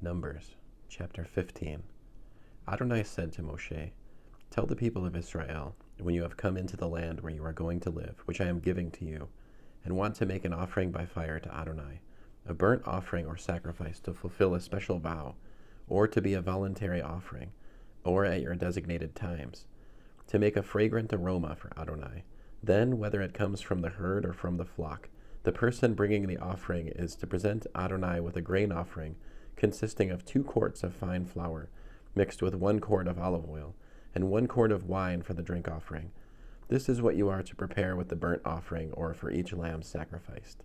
Numbers, chapter 15. Adonai said to Moshe, "Tell the people of Israel, when you have come into the land where you are going to live, which I am giving to you, and want to make an offering by fire to Adonai, a burnt offering or sacrifice to fulfill a special vow, or to be a voluntary offering, or at your designated times, to make a fragrant aroma for Adonai. Then, whether it comes from the herd or from the flock, the person bringing the offering is to present Adonai with a grain offering consisting of 2 quarts of fine flour, mixed with 1 quart of olive oil, and 1 quart of wine for the drink offering. This is what you are to prepare with the burnt offering or for each lamb sacrificed.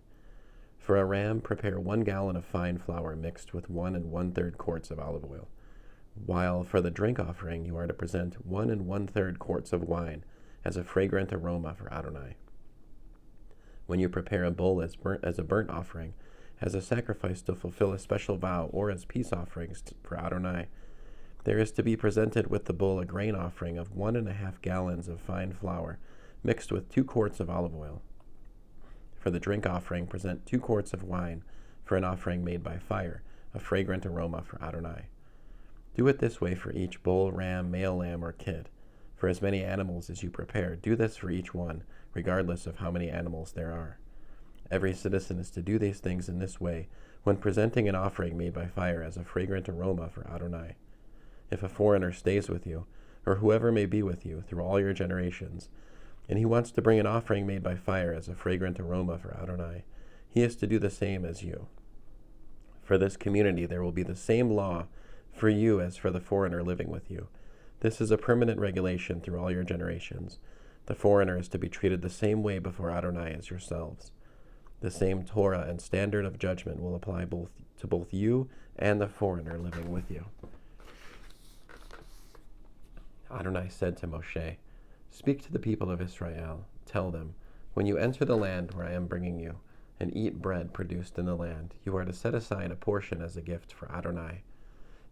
For a ram, prepare 1 gallon of fine flour mixed with 1 1/3 quarts of olive oil, while for the drink offering you are to present 1 1/3 quarts of wine as a fragrant aroma for Adonai. When you prepare a bull as a burnt offering, as a sacrifice to fulfill a special vow, or as peace offerings for Adonai, there is to be presented with the bull a grain offering of 1.5 gallons of fine flour mixed with 2 quarts of olive oil. For the drink offering, present 2 quarts of wine for an offering made by fire, a fragrant aroma for Adonai. Do it this way for each bull, ram, male lamb, or kid. For as many animals as you prepare, do this for each one, regardless of how many animals there are. Every citizen is to do these things in this way when presenting an offering made by fire as a fragrant aroma for Adonai. If a foreigner stays with you, or whoever may be with you through all your generations, and he wants to bring an offering made by fire as a fragrant aroma for Adonai, he is to do the same as you. For this community there will be the same law for you as for the foreigner living with you. This is a permanent regulation through all your generations. The foreigner is to be treated the same way before Adonai as yourselves. The same Torah and standard of judgment will apply to both you and the foreigner living with you." Adonai said to Moshe, "Speak to the people of Israel. Tell them, when you enter the land where I am bringing you, and eat bread produced in the land, you are to set aside a portion as a gift for Adonai.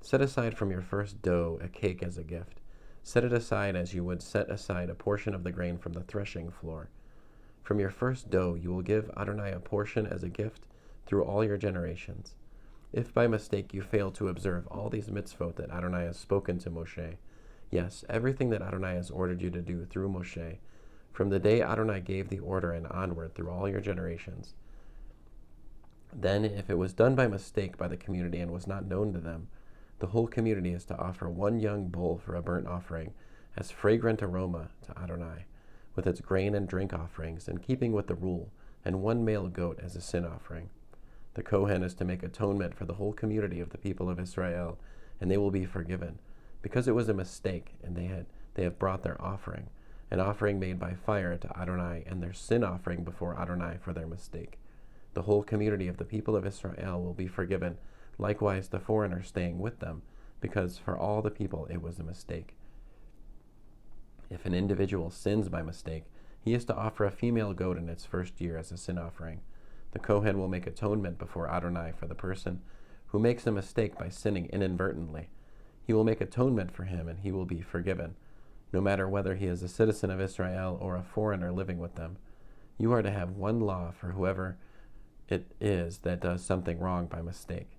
Set aside from your first dough a cake as a gift. Set it aside as you would set aside a portion of the grain from the threshing floor. From your first dough you will give Adonai a portion as a gift through all your generations. If by mistake you fail to observe all these mitzvot that Adonai has spoken to Moshe, yes, everything that Adonai has ordered you to do through Moshe, from the day Adonai gave the order and onward through all your generations, then if it was done by mistake by the community and was not known to them, the whole community is to offer 1 young bull for a burnt offering as fragrant aroma to Adonai, with its grain and drink offerings, in keeping with the rule, and 1 male goat as a sin offering. The Kohen is to make atonement for the whole community of the people of Israel, and they will be forgiven, because it was a mistake, and they have brought their offering, an offering made by fire to Adonai, and their sin offering before Adonai for their mistake. The whole community of the people of Israel will be forgiven, likewise the foreigner staying with them, because for all the people it was a mistake. If an individual sins by mistake, he is to offer a female goat in its first year as a sin offering. The Kohen will make atonement before Adonai for the person who makes a mistake by sinning inadvertently. He will make atonement for him, and he will be forgiven, no matter whether he is a citizen of Israel or a foreigner living with them. You are to have 1 law for whoever it is that does something wrong by mistake.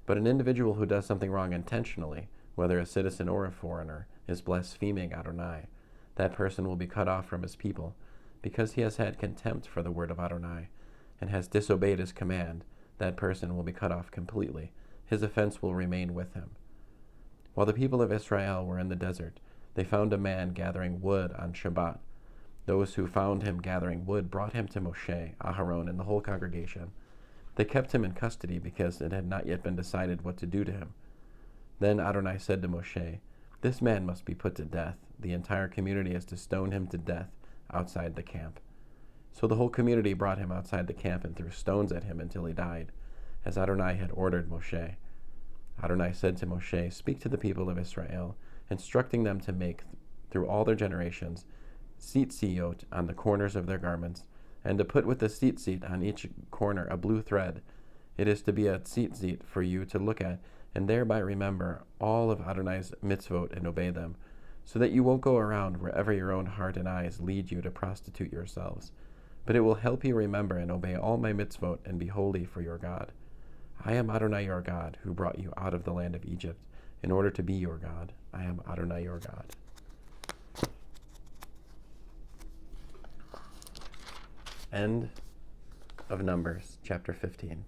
But an individual who does something wrong intentionally, whether a citizen or a foreigner, is blaspheming Adonai. That person will be cut off from his people, because he has had contempt for the word of Adonai, and has disobeyed his command. That person will be cut off completely. His offense will remain with him. While the people of Israel were in the desert, they found a man gathering wood on Shabbat. Those who found him gathering wood brought him to Moshe, Aharon, and the whole congregation. They kept him in custody because it had not yet been decided what to do to him. Then Adonai said to Moshe, "This man must be put to death. The entire community is to stone him to death outside the camp." So the whole community brought him outside the camp and threw stones at him until he died, as Adonai had ordered Moshe. Adonai said to Moshe, "Speak to the people of Israel, instructing them to make, through all their generations, tzitzit on the corners of their garments, and to put with the tzitzit on each corner a blue thread. It is to be a tzitzit for you to look at, and thereby remember all of Adonai's mitzvot and obey them, so that you won't go around wherever your own heart and eyes lead you to prostitute yourselves. But it will help you remember and obey all my mitzvot and be holy for your God. I am Adonai your God, who brought you out of the land of Egypt, in order to be your God. I am Adonai your God. End of Numbers, chapter 15.